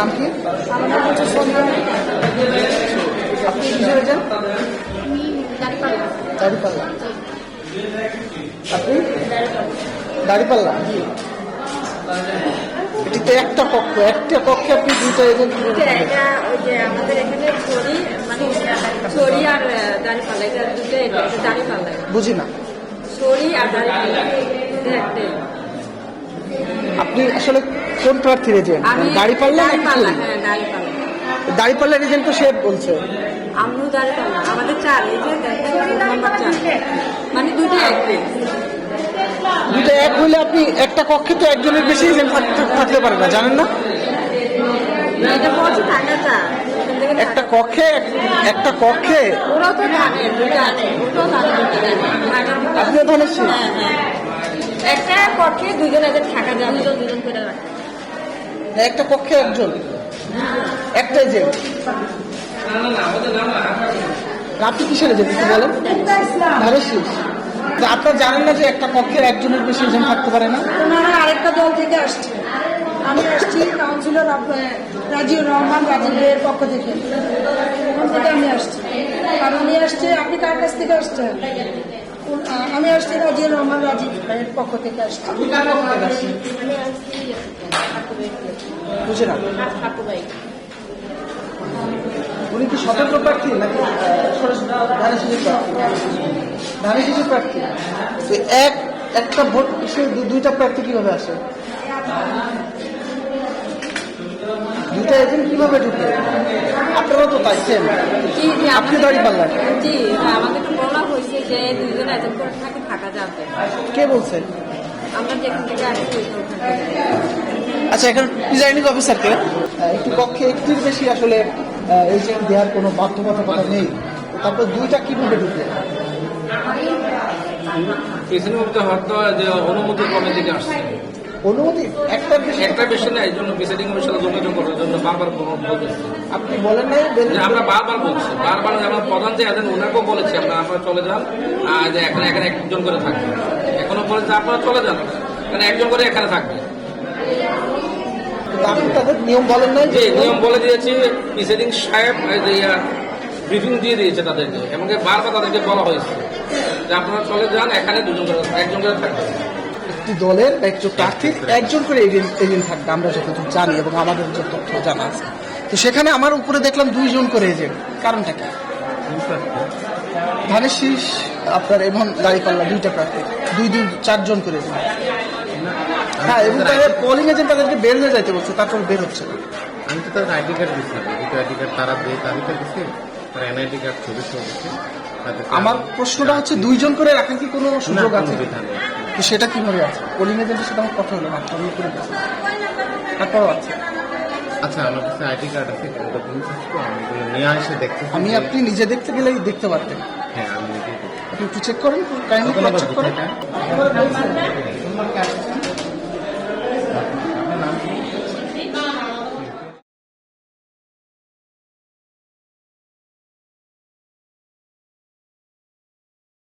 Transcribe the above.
নাম কি? আমার নাম হচ্ছে সোনিয়া। আপনি কিসের এজেন্ট? আমি দাঁড়িপাল্লা। দাড়িপাল্লা। আপনি দাড়িপাল্লা। এটি তো একটা কক্ষে আপনি দুইটা এজেন্ট। এটা ওই যে আমাদের এখানে ছড়ি মানে ছড়ি আর দাঁড়িপাল্লা, এটা দুটো দাঁড়িপাল্লা। বুঝি না। ছড়ি আর দাঁড়িপাল্লা এটা একটাই। আপনি আসলে কোন প্রার্থীর এজেন্ট? আমি দাড়িপাল্লা। দাঁড়িপাল্লা, হ্যাঁ দাঁড়িপাল্লা। দাড়িপাল্লার এজেন্ট তো সে বলছে। আমিও দাঁড়িপাল্লা, আমাদের চার এই যে নাম্বার 4 মানে দুটো একটাই। দুটো এক হইলে আপনি একটা কক্ষে তো একজনের বেশি এজেন্ট থাকতে পারে না, জানেন না? এটা বলছে থাকা চার একটা কক্ষে ওরাও তো জানে, ওটাও জানে। আপনিও ধরেছি। একটা কক্ষে দুজন এদের থাকা যাবে, দুজন করে রাখে। একটা কক্ষে একজন, একটা এজেন্ট। আপনি কিসের এজেন্ট একটু বলেন? ধারেশিস। আপনারা জানেন না যে একটা কক্ষের একজনের বেশি এজেন্ট থাকতে পারে না? ওনারা আরেকটা দল থেকে আসছে, আমি আসছি কাউন্সিলর রাজিউর রহমান রাজীবের পক্ষ থেকে, ওখান থেকে আমি আসছি। আর উনি আসছে, আপনি কার কাছ থেকে আসছেন? আমি আসছি রাজিউর রহমান রাজীব ভাইয়ের পক্ষ থেকে আসছি। আপনি কার পক্ষ থেকে আসছেন? বুঝে না। উনি কি স্বতন্ত্র প্রার্থী নাকি ধারেশিসের প্রার্থী? একটা ভোট দুইটা প্রার্থী কিভাবে আসে? দুইটা এজেন্ট কিভাবে ঢুকে? আপনারাও তো তাই সেম। আপনি দাঁড়িপাল্লা। জি, আমাদেরকে বলা হয়েছে যে দুজন এজেন্ট করে থাকা যাবে। কে বলছেন? আমরা যেখান থেকে আসছি ওখান থেকে। আচ্ছা, এখন প্রিজাইডিং অফিসারকে একটি কক্ষে একটির বেশি আসলে এজেন্ট দেওয়ার কোনো বাধ্যবাধকতা নেই, তারপর দুইটা কিভাবে ঢুকে? পেছনে উঠতে হয়তো যে অনুমতি কমে থেকে আসছে, অনুমতি একটার বেশি। একটা বেশি না, এই জন্য প্রিসাইডিং অফিসার যোগাযোগ করার জন্য বারবার বলতেছি। আপনি বলেন নাই? যে আমরা বারবার বলছি, বারবার আমরা প্রধান যে আছেন ওনাকেও বলেছি আপনারা চলে যান, আর যে এখানে একজন করে থাকবে। এখনো বলেছে আপনারা চলে যান, কারণ একজন করে এখানে থাকবে। আপনি তাদের নিয়ম বলেন নাই? যে নিয়ম বলে দিয়েছি, প্রিসাইডিং সাহেব ব্রিফিং দিয়ে দিয়েছে তাদেরকে, এবং বারবার তাদেরকে বলা হয়েছে যে আপনারা চলে যান, এখানে একজন করে থাকবে। একটি দলের একজন প্রার্থীর একজন করে এজেন্ট থাকবে, আমরা যতটুকু জানি এবং আমাদের যে তথ্য জানা আছে। তো সেখানে আমার উপরে দেখলাম 2জন করে এজেন্ট, কারণটা কি? ধানেশিস আপনার এবং দাঁড়িপাল্লা দুইটা প্রার্থী, 4জন করে এজেন্ট। হ্যাঁ, এবং তাদের পোলিং এজেন্ট তাদেরকে বের হয়ে যাইতে বলছে, তারপর বের হচ্ছে না। আমি তো তাদের আইডি কার্ড দিচ্ছিলাম, দুটো আইডি কার্ড তারা দিয়ে তালিকা দিচ্ছে, তার এনআইডি কার্ড ছবি দিচ্ছে। আমার প্রশ্নটা হচ্ছে 2জন করে রাখার কি কোনো সুযোগ আছে? তো সেটা কিভাবে আছে? পোলিং এজেন্টের সাথে আমার কথা হলো না, আমি করে দিচ্ছি, তারপরও আছে। আচ্ছা, আমার কাছে আইডি কার্ড আছে, ওটা বলছি তো, আমি এগুলো নিয়ে এসে দেখতে। আপনি নিজে দেখতে গেলেই দেখতে পারতেন। হ্যাঁ, আমি নিজেই দেখতে। আপনি একটু চেক করেন, কাইন্ডলি চেক করেন।